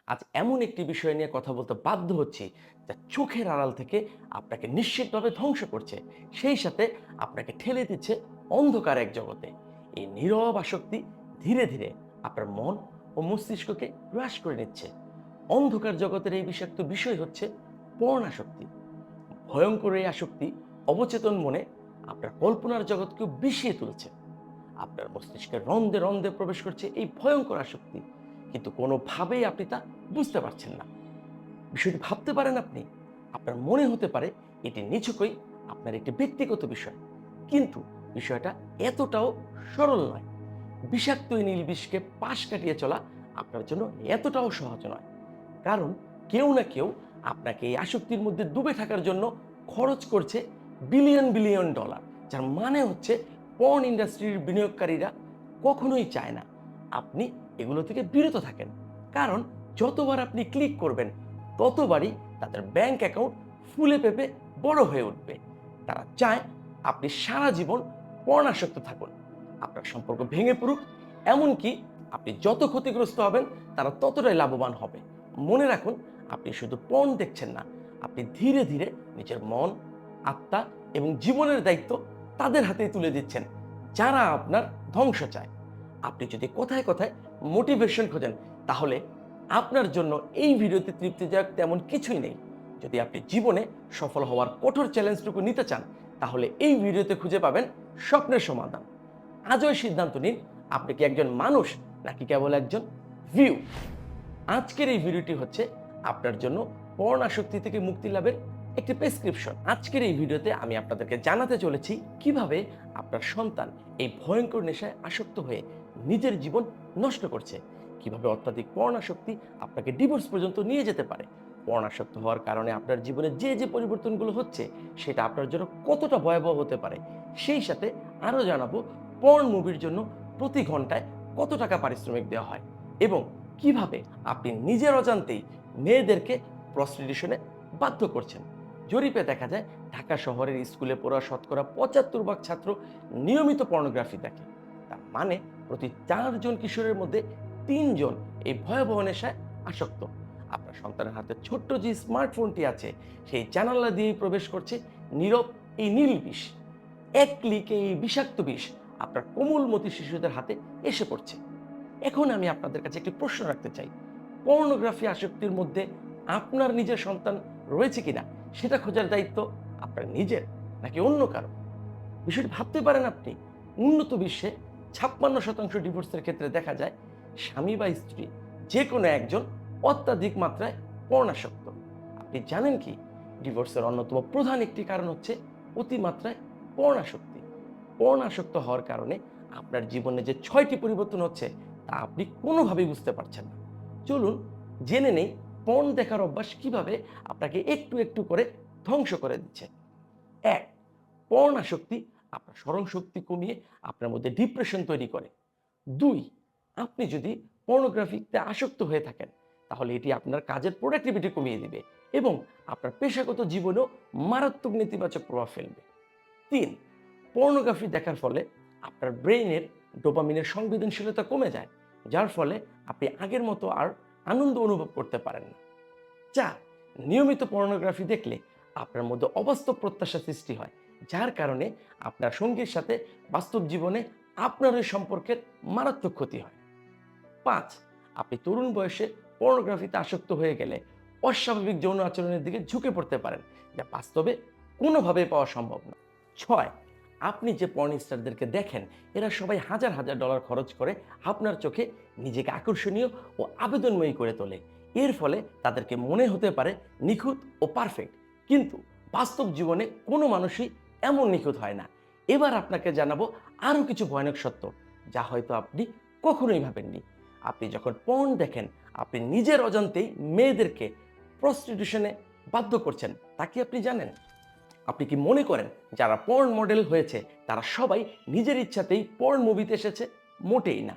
আজ এমন একটি বিষয় নিয়ে কথা বলতে বাধ্য হচ্ছি যা চোখের আড়াল থেকে আপনাকে নিশ্চিতভাবে ধ্বংস করছে, সেই সাথে আপনাকে ঠেলে দিচ্ছে অন্ধকার এক জগতে। এই নীরব আসক্তি ধীরে ধীরে আপনার মন ও মস্তিষ্ককে গ্রাস করে নিচ্ছে। অন্ধকার জগতের এই বিষাক্ত বিষয় হচ্ছে পর্ণ আসক্তি। ভয়ঙ্কর এই আসক্তি অবচেতন মনে আপনার কল্পনার জগৎকেও বিষিয়ে তুলছে। আপনার মস্তিষ্কের রন্ধে রন্ধে প্রবেশ করছে এই ভয়ঙ্কর আসক্তি, কিন্তু কোনোভাবেই আপনি তা বুঝতে পারছেন না। বিষয়টি ভাবতে পারেন আপনি, আপনার মনে হতে পারে এটি নিছকই আপনার একটি ব্যক্তিগত বিষয়, কিন্তু বিষয়টা এতটাও সরল নয়। বিষাক্ত এই নীল বিষকে পাশ কাটিয়ে চলা আপনার জন্য এতটাও সহজ নয়, কারণ কেউ না কেউ আপনাকে এই আসক্তির মধ্যে ডুবে থাকার জন্য খরচ করছে বিলিয়ন বিলিয়ন ডলার। যার মানে হচ্ছে পর্ন ইন্ডাস্ট্রির বিনিয়োগকারীরা কখনোই চায় না আপনি এগুলো থেকে বিরত থাকেন, কারণ যতবার আপনি ক্লিক করবেন ততবারই তাদের ব্যাংক অ্যাকাউন্ট ফুলে ফেঁপে বড় হয়ে উঠবে। তারা চায় আপনি সারা জীবন পর্ণাসক্ত থাকুন, আপনার সম্পর্ক ভেঙে পড়ুক, এমনকি আপনি যত ক্ষতিগ্রস্ত হবেন তারা ততটাই লাভবান হবে। মনে রাখুন, আপনি শুধু পণ দেখছেন না, আপনি ধীরে ধীরে নিজের মন, আত্মা এবং জীবনের দায়িত্ব তাদের হাতেই তুলে দিচ্ছেন, যারা আপনার ধ্বংস চায়। আপনি যদি কোথায় কোথায় মোটিভেশন খোঁজেন, তাহলে আপনার জন্য এই ভিডিওতে তৃপ্তিদায়ক তেমন কিছুই নেই। যদি আপনি জীবনে সফল হওয়ার কঠোর চ্যালেঞ্জটুকু নিতে চান, তাহলে এই ভিডিওতে খুঁজে পাবেন স্বপ্নের সমাধান। আজই সিদ্ধান্ত নিন, আপনি কি একজন মানুষ নাকি কেবল একজন ভিউ। আজকের এই ভিডিওটি হচ্ছে আপনার জন্য পর্ণ আসক্তি থেকে মুক্তি লাভের একটি প্রেসক্রিপশন। আজকের এই ভিডিওতে আমি আপনাদেরকে জানাতে চলেছি কিভাবে আপনার সন্তান এই ভয়ঙ্কর নেশায় আসক্ত হয়ে নিজের জীবন নষ্ট করছে, কিভাবে অত্যাধিক পর্ণ আসক্তি আপনাকে ডিভোর্স পর্যন্ত নিয়ে যেতে পারে, পর্ণ আসক্ত হওয়ার কারণে আপনার জীবনে যে যে পরিবর্তনগুলো হচ্ছে সেটা আপনার জন্য কতটা ভয়াবহ হতে পারে। সেই সাথে আরও জানাবো পর্ন মুভির জন্য প্রতি ঘন্টায় কত টাকা পারিশ্রমিক দেওয়া হয়, এবং কিভাবে আপনি নিজের অজান্তেই মেয়েদেরকে প্রস্টিটিউশনে বাধ্য করছেন। জরিপে দেখা যায় ঢাকা শহরের স্কুলে পড়া শতকরা ৭৫% ছাত্র নিয়মিত পর্নোগ্রাফি দেখে। তার মানে প্রতি 4 জন কিশোরের মধ্যে 3 জন এই ভয়াবহ নেশায় আসক্ত। আপনার সন্তানের হাতে ছোট্ট যে স্মার্টফোনটি আছে, সেই জানালা দিয়েই প্রবেশ করছে নীরব এই নীল বিষ। এক ক্লিকে এই বিষাক্ত বিষ আপনার কোমলমতি শিশুদের হাতে এসে পড়ছে। এখন আমি আপনাদের কাছে একটি প্রশ্ন রাখতে চাই, পর্নোগ্রাফি আসক্তির মধ্যে আপনার নিজের সন্তান রয়েছে কিনা সেটা খোঁজার দায়িত্ব আপনার নিজের নাকি অন্য কারো। বিষয়টি ভাবতে পারেন আপনি। উন্নত বিশ্বে ৫৬% ডিভোর্সের ক্ষেত্রে দেখা যায় স্বামী বা স্ত্রী যে কোনো একজন অত্যাধিক মাত্রায় পর্ণাসক্ত। আপনি জানেন কি, ডিভোর্সের অন্যতম প্রধান একটি কারণ হচ্ছে অতিমাত্রায় পর্ণাসক্তি। পর্ণাসক্ত হওয়ার কারণে আপনার জীবনে যে ৬টি পরিবর্তন হচ্ছে তা আপনি কোনোভাবেই বুঝতে পারছেন না। চলুন জেনে নেই পর্ন দেখার অভ্যাস কিভাবে আপনাকে একটু একটু করে ধ্বংস করে দিচ্ছে। ১, পর্ণ আসক্তি আপনার স্মরণ শক্তি কমিয়ে আপনার মধ্যে ডিপ্রেশন তৈরি করে। ২, আপনি যদি পর্নোগ্রাফিতে আসক্ত হয়ে থাকেন, তাহলে এটি আপনার কাজের প্রোডাক্টিভিটি কমিয়ে দিবে এবং আপনার পেশাগত জীবনেও মারাত্মক নেতিবাচক প্রভাব ফেলবে। ৩, পর্নোগ্রাফি দেখার ফলে আপনার ব্রেইনের ডোপামিনের সংবেদনশীলতা কমে যায়, যার ফলে আপনি আগের মতো আর আনন্দ অনুভব করতে পারেন না। ৪, নিয়মিত পর্নোগ্রাফি দেখলে আপনার মধ্যে অবাস্তব প্রত্যাশা সৃষ্টি হয়, যার কারণে আপনার সঙ্গীর সাথে বাস্তব জীবনে আপনার ওই সম্পর্কের মারাত্মক ক্ষতি হয়। ৫, আপনি তরুণ বয়সে পর্নোগ্রাফিতে আসক্ত হয়ে গেলে অস্বাভাবিক যৌন আচরণের দিকে ঝুঁকে পড়তে পারেন, যা বাস্তবে কোনোভাবেই পাওয়া সম্ভব না। ৬, আপনি যে পর্ন স্টারদেরকে দেখেন, এরা সবাই হাজার হাজার ডলার খরচ করে আপনার চোখে নিজেকে আকর্ষণীয় ও আবেদনময়ী করে তোলে। এর ফলে তাদেরকে মনে হতে পারে নিখুঁত ও পারফেক্ট, কিন্তু বাস্তব জীবনে কোনো মানুষই এমন নিখুঁত হয় না। এবার আপনাকে জানাবো আরও কিছু ভয়ানক সত্য, যা হয়তো আপনি কখনোই ভাবেননি। আপনি যখন পর্ন দেখেন, আপনি নিজের অজান্তেই মেয়েদেরকে প্রস্টিটিউশনে বাধ্য করছেন, তা কি আপনি জানেন? আপনি কি মনে করেন যারা পর্ন মডেল হয়েছে তারা সবাই নিজের ইচ্ছাতেই পর্ন মুভিতে এসেছে? মোটেই না।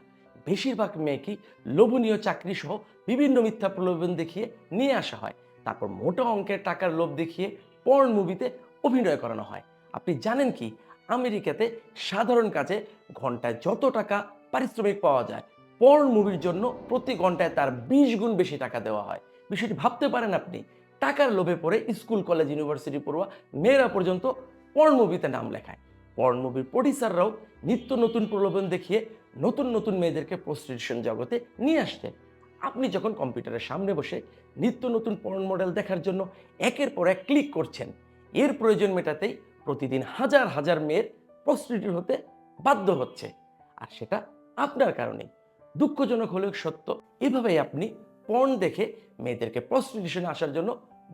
বেশিরভাগ মেয়েকেই লোভনীয় চাকরি সহ বিভিন্ন মিথ্যা প্রলোভন দেখিয়ে নিয়ে আসা হয়, তারপর মোটা অঙ্কের টাকার লোভ দেখিয়ে পর্ন মুভিতে অভিনয় করানো হয়। আপনি জানেন কি, আমেরিকাতে সাধারণ কাজে ঘন্টায় যত টাকা পারিশ্রমিক পাওয়া যায়, পর্ন মুভির জন্য প্রতি ঘন্টায় তার 20 গুণ বেশি টাকা দেওয়া হয়। বিষয়টি ভাবতে পারেন আপনি, টাকার লোভে পড়ে স্কুল কলেজ ইউনিভার্সিটি পড়ুয়া মেয়েরা পর্যন্ত পর্ন মুভিতে নাম লেখায়। পর্ন মুভির প্রডিউসাররাও নিত্য নতুন প্রলোভন দেখিয়ে নতুন নতুন মেয়েদেরকে প্রস্টিটিউশন জগতে নিয়ে আসছে। আপনি যখন কম্পিউটারের সামনে বসে নিত্য নতুন পর্ন মডেল দেখার জন্য একের পর এক ক্লিক করছেন, এর প্রয়োজন মেটাতেই প্রতিদিন হাজার হাজার মেয়ের প্রস্টিটিউট হতে বাধ্য হচ্ছে, আর সেটা আপনার কারণেই। দুঃখজনক হলেও সত্য, এভাবেই আপনি পর্ন দেখে মেয়েদেরকে প্রস্টিটিউশনে আসার জন্য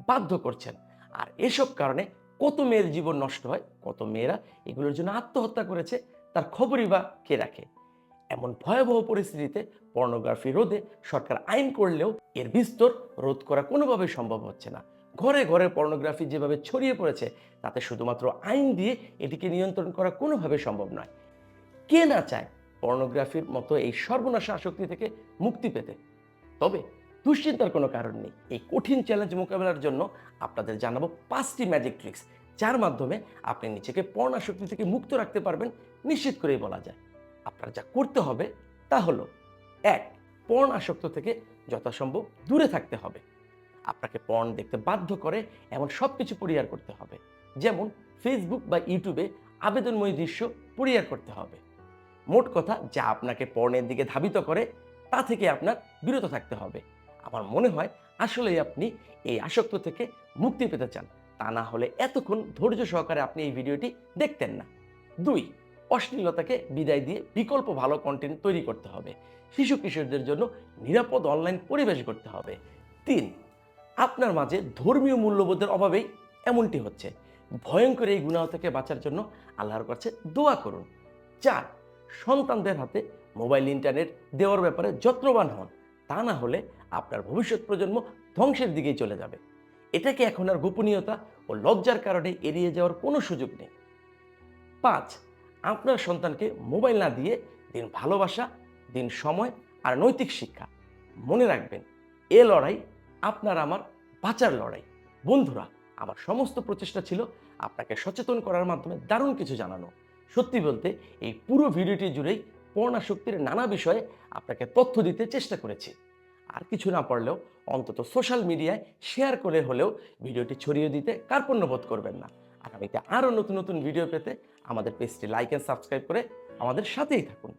বাধ্য করছেন। আর এসব কারণে কত মেয়ের জীবন নষ্ট হয়, কত মেয়েরা এগুলোর জন্য আত্মহত্যা করেছে, তার খবরই বা কে রাখে? এমন ভয়াবহ পরিস্থিতিতে পর্নোগ্রাফি রোধে সরকার আইন করলেও এর বিস্তর রোধ করা কোনোভাবেই সম্ভব হচ্ছে না। ঘরে ঘরে পর্নোগ্রাফি যেভাবে ছড়িয়ে পড়েছে, তাতে শুধুমাত্র আইন দিয়ে এটিকে নিয়ন্ত্রণ করা কোনোভাবে সম্ভব নয়। কে না চায় পর্নোগ্রাফির মতো এই সর্বনাশা আসক্তি থেকে মুক্তি পেতে? তবে দুশ্চিন্তার কোনো কারণ নেই। এই কঠিন চ্যালেঞ্জ মোকাবেলার জন্য আপনাদের জানাবো 5টি ম্যাজিক ট্রিক্স, যার মাধ্যমে আপনি নিজেকে পর্ন আসক্তি থেকে মুক্ত রাখতে পারবেন নিশ্চিত করেই বলা যায়। আপনার যা করতে হবে তা হলো, 1. পর্ন আসক্ত থেকে যথাসম্ভব দূরে থাকতে হবে। আপনাকে পর্ন দেখতে বাধ্য করে এমন সব কিছু পরিহার করতে হবে, যেমন ফেসবুক বা ইউটিউবে আবেদনময়ী দৃশ্য পরিহার করতে হবে। মোট কথা, যা আপনাকে পর্নের দিকে ধাবিত করে তা থেকে আপনার বিরত থাকতে হবে। আমার মনে হয় আসলেই আপনি এই আসক্ত থেকে মুক্তি পেতে চান, তা না হলে এতক্ষণ ধৈর্য সহকারে আপনি এই ভিডিওটি দেখতেন না। 2. অশ্লীলতাকে বিদায় দিয়ে বিকল্প ভালো কন্টেন্ট তৈরি করতে হবে। শিশু কিশোরদের জন্য নিরাপদ অনলাইন পরিবেশ করতে হবে। 3. আপনার মাঝে ধর্মীয় মূল্যবোধের অভাবেই এমনটি হচ্ছে, ভয়ঙ্কর এই গুনাহ থেকে বাঁচার জন্য আল্লাহর কাছে দোয়া করুন। 4. সন্তানদের হাতে মোবাইল ইন্টারনেট দেওয়ার ব্যাপারে যত্নবান হন, তা না হলে আপনার ভবিষ্যৎ প্রজন্ম ধ্বংসের দিকেই চলে যাবে। এটাকে এখন আর গোপনীয়তা ও লজ্জার কারণে এড়িয়ে যাওয়ার কোনো সুযোগ নেই। 5. আপনার সন্তানকে মোবাইল না দিয়ে দিন ভালোবাসা, দিন সময় আর নৈতিক শিক্ষা। মনে রাখবেন, এ লড়াই আপনার আমার বাঁচার লড়াই। বন্ধুরা, আমার সমস্ত প্রচেষ্টা ছিল আপনাকে সচেতন করার মাধ্যমে দারুণ কিছু জানানো। সত্যি বলতে, এই পুরো ভিডিওটি জুড়েই পর্নাসক্তির নানা বিষয়ে আপনাকে তথ্য দিতে চেষ্টা করেছি। আর কিছু না পারলেও অন্তত সোশ্যাল মিডিয়ায় শেয়ার করে হলেও ভিডিওটি ছড়িয়ে দিতে কার্পণ্যবোধ করবেন না। আগামীতে আরও নতুন নতুন ভিডিও পেতে আমাদের পেজটি লাইক অ্যান্ড সাবস্ক্রাইব করে আমাদের সাথেই থাকুন।